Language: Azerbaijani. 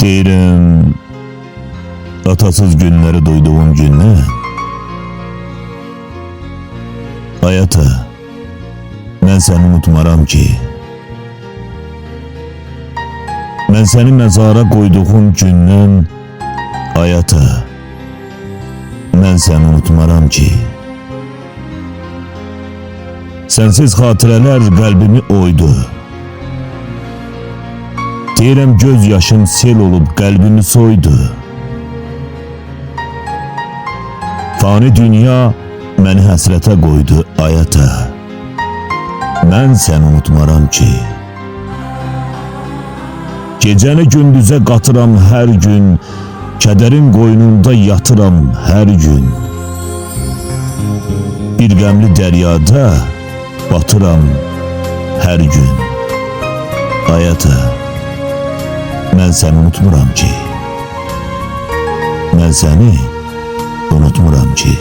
Deyirəm, atasız günləri duyduğum gündən, ay ata, mən səni unutmaram ki. Mən səni məzara qoyduğum gündən, ay ata, mən səni unutmaram ki. Sənsiz xatirələr qəlbimi oydu. Deyirəm, göz yaşım sel olub qəlbimi soydu. Fani dünya məni həsrətə qoydu, ay ata, mən səni unutmaram ki. Gecəni gündüzə qatıram hər gün, kədərin qoynunda yatıram hər gün. Bir qəmli dəryada batıram hər gün. Ay ata, mən səni unutmuram ki. Mən səni unutmuram ki.